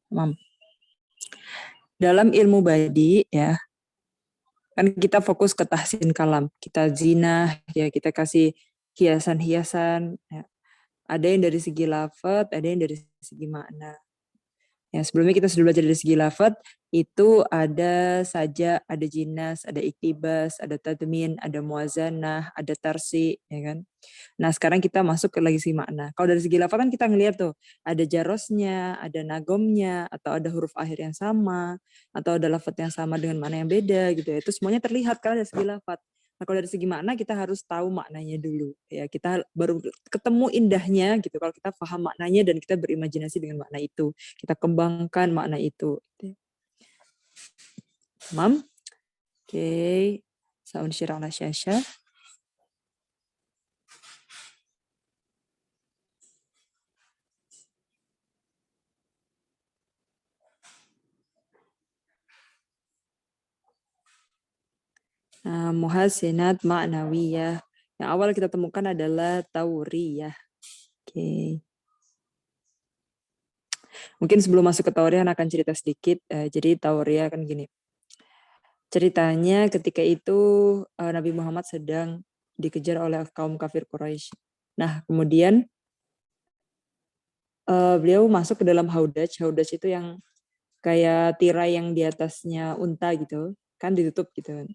Mam. Dalam ilmu badi ya, kan kita fokus ke tahsin kalam, kita zinah ya, kita kasih hiasan-hiasan ya. Ada yang dari segi lafadz, ada yang dari segi makna. Ya, sebelumnya kita sudah belajar dari segi lafadz, itu ada saja, ada jinas, ada iktibas, ada tadmin, ada muazanah, ada tarsi, ya kan. Nah, sekarang kita masuk ke lagi segi makna. Kalau dari segi lafadz kan kita ngelihat tuh, ada jarosnya, ada nagomnya, atau ada huruf akhir yang sama, atau ada lafadz yang sama dengan makna yang beda gitu ya. Itu semuanya terlihat kalau dari segi lafadz. Nah, kalau dari segi makna kita harus tahu maknanya dulu. Ya, kita baru ketemu indahnya gitu kalau kita paham maknanya dan kita berimajinasi dengan makna itu. Kita kembangkan makna itu. Mam? Oke. Saunshir ala syasha. Muhasinat ma'nawiyah. Yang awal kita temukan adalah tauriyah. Oke. Mungkin sebelum masuk ke tauriyah akan cerita sedikit. Jadi tauriyah kan gini. Ceritanya ketika itu Nabi Muhammad sedang dikejar oleh kaum kafir Quraisy. Nah, kemudian beliau masuk ke dalam haudaj. Haudaj itu yang kayak tirai yang di atasnya unta gitu, kan ditutup gitu kan.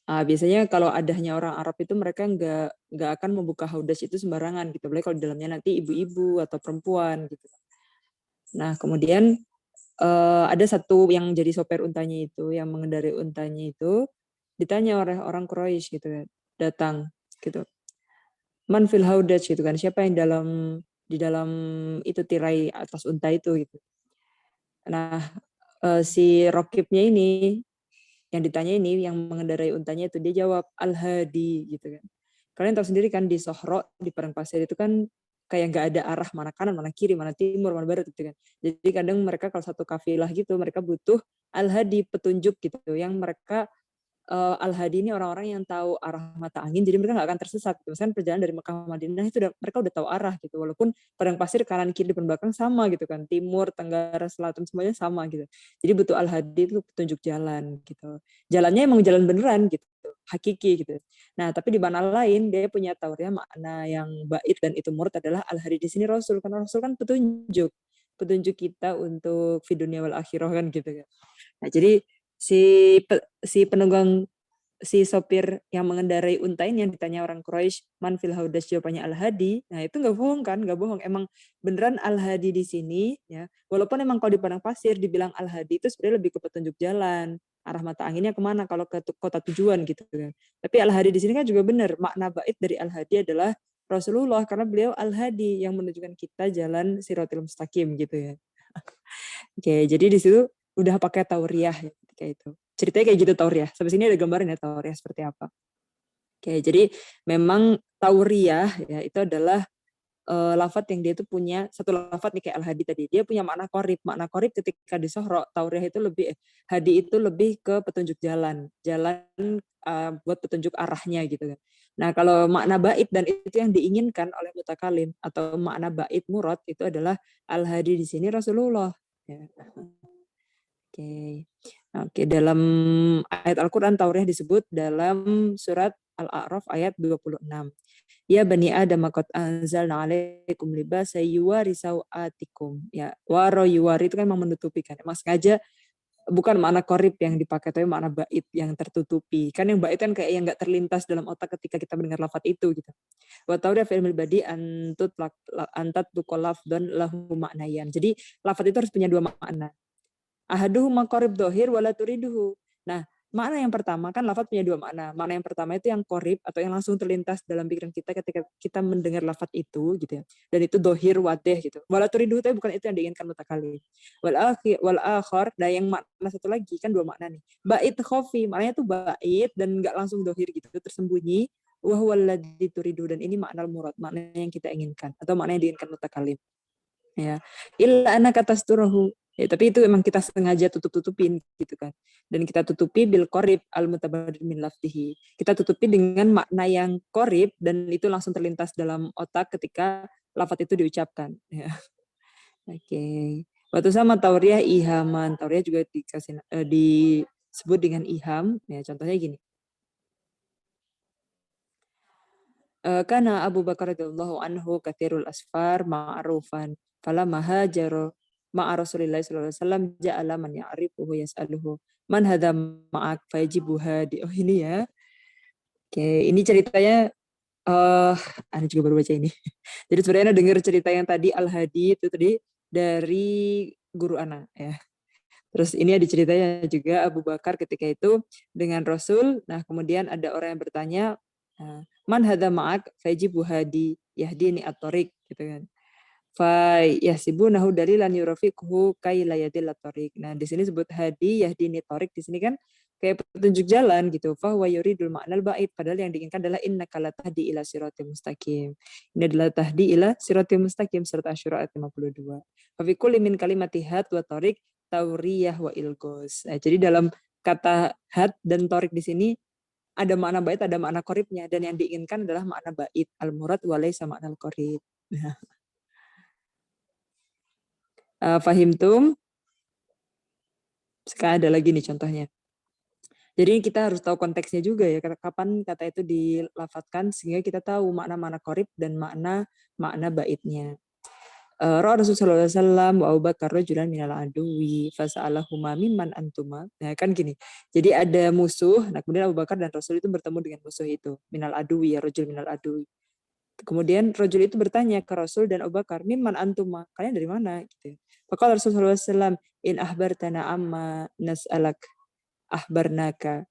Biasanya kalau adanya orang Arab itu mereka nggak akan membuka haudaj itu sembarangan gitu, boleh kalau di dalamnya nanti ibu-ibu atau perempuan gitu. Nah kemudian ada satu yang jadi sopir untanya itu, yang mengendarai untanya itu, ditanya oleh orang Quraisy gitu kan, datang gitu. Man fil haudaj gitu kan, siapa yang di dalam itu tirai atas unta itu gitu. Nah si Rokibnya ini yang ditanya ini, yang mengendarai untanya itu, dia jawab Al-Hadi gitu kan. Kalian tahu sendiri kan di Sohro, di padang pasir itu kan kayak nggak ada arah mana kanan, mana kiri, mana timur, mana barat gitu kan. Jadi kadang mereka kalau satu kafilah gitu, mereka butuh Al-Hadi, petunjuk gitu, yang mereka Al-Hadi ini orang-orang yang tahu arah mata angin, jadi mereka nggak akan tersesat. Misalkan perjalanan dari Mekah ke Madinah itu mereka udah tahu arah gitu, walaupun padang pasir kanan kiri depan belakang sama gitu kan, timur, tenggara, selatan semuanya sama gitu. Jadi butuh Al-Hadi itu petunjuk jalan gitu. Jalannya emang jalan beneran gitu, hakiki gitu. Nah tapi di mana lain dia punya taurnya makna yang bait dan itu murad adalah Al-Hadi di sini Rasul, karena Rasul kan petunjuk kita untuk fi dunia wal akhirah kan gitu kan. Nah jadi si penunggang si sopir yang mengendarai unta ini yang ditanya orang Quraisy man fil haudas, jawabannya Al-Hadi. Nah itu nggak bohong kan, nggak bohong, emang beneran Al-Hadi di sini ya. Walaupun emang kalau di padang pasir dibilang Al-Hadi itu sebenarnya lebih ke petunjuk jalan, arah mata anginnya kemana kalau ke kota tujuan gitu kan. Tapi Al-Hadi di sini kan juga benar, makna bait dari Al-Hadi adalah Rasulullah, karena beliau Al-Hadi yang menunjukkan kita jalan Siratal Mustaqim gitu ya. Oke, jadi di situ udah pakai tauriyah ya ketika itu. Ceritanya kayak gitu tauriyah. Sampai sini ada gambaran ya tauriyah seperti apa. Oke, jadi memang tauriyah ya itu adalah lafadz yang dia itu punya satu lafadz nih kayak Al-Hadi tadi. Dia punya makna qorib. Makna qorib ketika di Sohro, tauriyah itu lebih hadi itu lebih ke petunjuk jalan. Jalan buat petunjuk arahnya gitu kan. Nah, kalau makna bait dan itu yang diinginkan oleh mutakalim atau makna bait murad itu adalah Al-Hadi di sini Rasulullah. Ya. Oke. Oke, dalam ayat Al-Qur'an tauriyah disebut dalam surat Al-A'raf ayat 26. Ya bani Adam qad anzalna 'alaikum libasa yuwari sau'atikum. Ya, waro yuwari itu kan memang menutupi kan. Emang sengaja bukan makna korib yang dipakai tapi makna bait yang tertutupi. Kan yang bait kan kayak yang enggak terlintas dalam otak ketika kita mendengar lafaz itu gitu. Wa tauriya fil badi antat tuqallaf dan lahu maknayan. Jadi lafaz itu harus punya dua makna. Ahaduhuma qarib dhahir wala turiduhu. Nah, makna yang pertama kan lafaz punya dua makna. Makna yang pertama itu yang qarib atau yang langsung terlintas dalam pikiran kita ketika kita mendengar lafaz itu gitu ya. Dan itu dhahir wadih gitu. Wala turiduhu tapi bukan itu yang diinginkan mutakallim. Wal akhar dan yang makna satu lagi kan dua makna nih. Bait khafi, maknanya itu bait dan enggak langsung dhahir gitu, tersembunyi. Wa huwal ladzi turidu, dan ini makna murad, makna yang kita inginkan atau makna yang diinginkan mutakallim. Ya, illa anaka tasturuhu. Ya, tapi itu emang kita sengaja tutup-tutupin gitu kan. Dan kita tutupi bil qorib al mutabadir min lafzihi. Kita tutupi dengan makna yang qorib dan itu langsung terlintas dalam otak ketika lafaz itu diucapkan. Ya. Oke. Waktu sama tauriyah ihaman. Tauriyah juga disebut dengan iham. Ya, contohnya gini. Kana Abu Bakar radhiyallahu anhu katsirul asfar ma'rufan. Falamma hajara ma'a Rasulillah sallallahu alaihi wasallam ja'ala man ya'rifuhu yas'aluhu man hadza ma'ak fayajibu hadi. Oh ini ya. Oke, ini ceritanya Ana juga baru baca ini. Jadi sebenarnya Ana dengar cerita yang tadi Al-Hadi itu tadi dari guru Ana ya. Terus ini ada ceritanya juga Abu Bakar ketika itu dengan Rasul. Nah, kemudian ada orang yang bertanya, man hadza ma'ak fajibu hadi yahdini at-tariq gitu kan. Fa yahsibunahu dalilan yurafiquhu kai la yadil at-tariq. Nah, di sini sebut hadi yahdini tariq di sini kan kayak petunjuk jalan gitu. Fa huwa yuridul ma'nal ba'id, padahal yang diinginkan adalah innaka la tahdi ila siratal mustaqim. Ini adalah tahdi ila siratal mustaqim surat Asy-Syura ayat 52. Fa fi kulli min kalimati had wa tariq tauriyah wa ilgos. Nah, jadi dalam kata had dan torik di sini ada makna bait, ada makna koribnya, dan yang diinginkan adalah makna bait al-murad walaysa makna al-korib. Fahimtum? Sekarang ada lagi nih contohnya. Jadi kita harus tahu konteksnya juga ya, kapan kata itu dilafatkan sehingga kita tahu makna-makna korib dan makna baitnya. Rasulullah SAW wa Abu Bakar rajulan minal aduwi fasa'alahuma mimman antuma. Nah kan gini. Jadi ada musuh, nah kemudian Abu Bakar dan Rasul itu bertemu dengan musuh itu. Minal aduwi ya, rajul minal aduwi. Kemudian rajul itu bertanya ke Rasul dan Abu Bakar, mimman antuma? Kalian dari mana? Gitu. Faqala Rasulullah SAW, in ahbartana amma nas'alak ahbarnaka.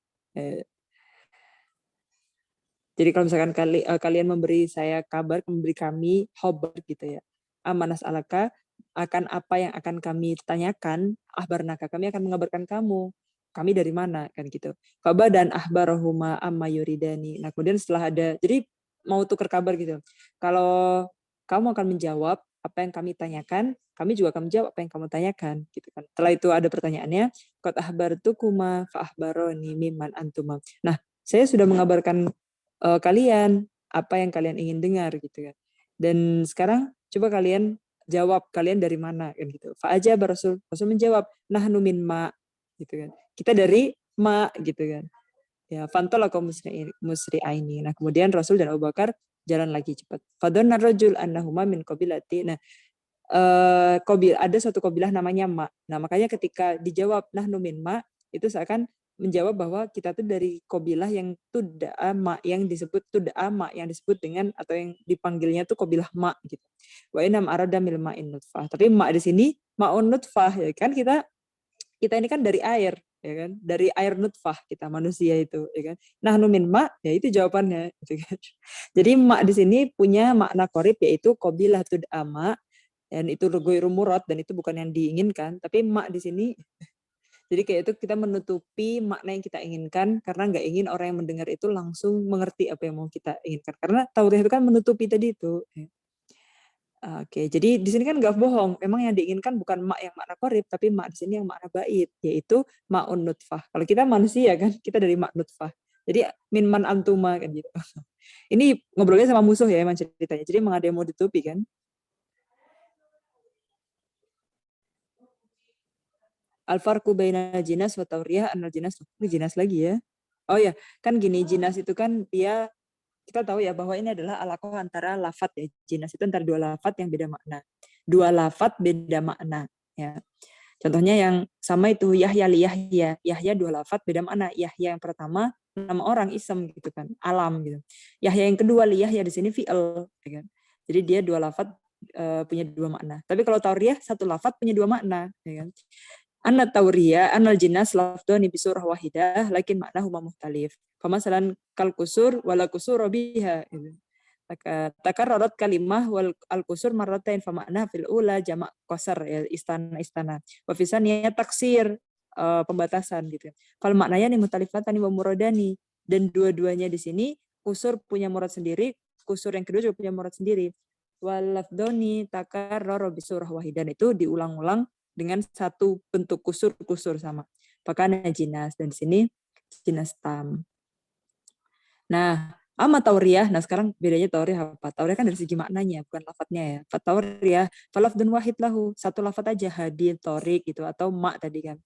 Jadi kalau misalkan kalian memberi saya kabar, memberi kami khobar gitu ya. Amanas alaka, akan apa yang akan kami tanyakan, ahbarnaka, kami akan mengabarkan kamu. Kami dari mana kan gitu. Kabar dan ahbarahuma amma yuridani. Nah, kemudian setelah ada, jadi mau tukar kabar gitu. Kalau kamu akan menjawab apa yang kami tanyakan, kami juga akan menjawab apa yang kamu tanyakan gitu kan. Setelah itu ada pertanyaannya, qad ahbartukuma fa ahbaroni mimman antuma. Nah, saya sudah mengabarkan kalian apa yang kalian ingin dengar gitu kan. Dan sekarang coba kalian jawab kalian dari mana kan gitu. Fa aja Rasul menjawab nahnu min ma gitu kan. Kita dari ma gitu kan. Ya fantalaqa musri'aini. Nah, kemudian Rasul dan Abu Bakar jalan lagi cepat. Fadhanna rajul annahuma min qabilati. Nah, ada suatu qabilah namanya ma. Nah, makanya ketika dijawab nahnu min ma itu seakan menjawab bahwa kita tuh dari qabilah yang tud'ama, yang disebut tud'ama, yang disebut dengan atau yang dipanggilnya tuh qabilah ma gitu. Wa inam arada mil ma'in nutfah. Tapi ma di sini ma'un nutfah ya kan, kita ini kan dari air ya kan, dari air nutfah kita manusia itu ya kan. Nahnu min ma ya itu jawabannya gitu kan. Jadi ma di sini punya makna qorib yaitu qabilah tud'ama, dan itu ghairu murad dan itu bukan yang diinginkan, tapi ma di sini jadi kayak itu kita menutupi makna yang kita inginkan karena nggak ingin orang yang mendengar itu langsung mengerti apa yang mau kita inginkan. Karena taurih itu kan menutupi tadi itu. Oke, jadi di sini kan nggak bohong. Memang yang diinginkan bukan mak yang makna korib, tapi mak di sini yang makna bait, yaitu ma'un nutfah. Kalau kita manusia kan, kita dari mak nutfah. Jadi min man antuma kan gitu. Ini ngobrolnya sama musuh ya emang ceritanya. Jadi emang ada yang mau ditutupi kan. Al-farqu baina jinas wa tauriyah anal jinas. Ini jinas lagi ya. Oh ya, kan gini, jinas itu kan dia, kita tahu ya bahwa ini adalah alaqah antara lafat ya. Jinas itu antara dua lafat yang beda makna. Dua lafat beda makna ya. Contohnya yang sama itu Yahya li Yahya. Yahya dua lafat beda makna. Yahya yang pertama nama orang isem gitu kan, alam gitu. Yahya yang kedua li Yahya di sini fi'il gitu kan. Jadi dia dua lafat punya dua makna. Tapi kalau tauriyah satu lafat punya dua makna ya kan. Anna tauriyah, anal jinas lafdoni bisurah wahidah, lakin maknahuma muhtalif. Famasalan kal kusur wala kusur biha. Takarrarat kalimah wal al kusur marratain famakna fil ula jamak qasar ya, istana. Wa fi saniyah taksir, pembatasan gitu. Fal maknanya nih muhtalifatani wa muradani, dan dua-duanya di sini kusur punya murad sendiri, kusur yang kedua juga punya murad sendiri. Wal lafdoni takarrara bisurah wahidan itu diulang-ulang dengan satu bentuk kusur sama. Pakana jinas, dan di sini jinas tam. Nah, Ama tauriyah, nah sekarang bedanya tauriyah apa? Tauriyah kan dari segi maknanya, bukan lafadznya ya. Tauriyah, falafdun wahid lahu, satu lafadz aja, hadid, torik gitu, atau mak tadi kan.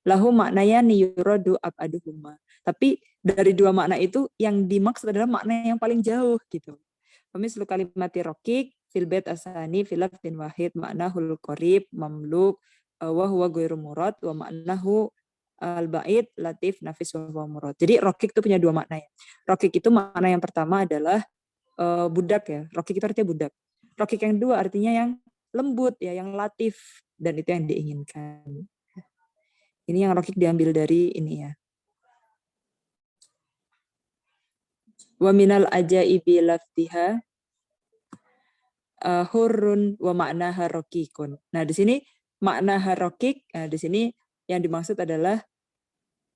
Lahu maknanya niyuradu abaduhuma. Tapi dari dua makna itu, yang dimaksud adalah makna yang paling jauh gitu. Pemislu kalimati rokik, fil bait asani, filaf bin wahid, makna hul korib, mamluk, wa huwa ghairu murad, wa maknahu al-ba'id, latif, nafis, wa murad. Jadi rokik itu punya dua makna ya. Rokik itu makna yang pertama adalah budak ya. Rokik itu artinya budak. Rokik yang kedua artinya yang lembut ya, yang latif, dan itu yang diinginkan. Ini yang rokik diambil dari ini ya. Wa minal ajaibi laftiha hurrun wa makna harokikun. Nah di sini makna harokik, di sini yang dimaksud adalah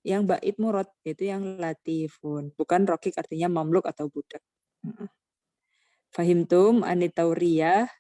yang bait murad, yaitu yang latifun. Bukan rokik artinya mamluk atau budak. Fahimtum anitauriyah,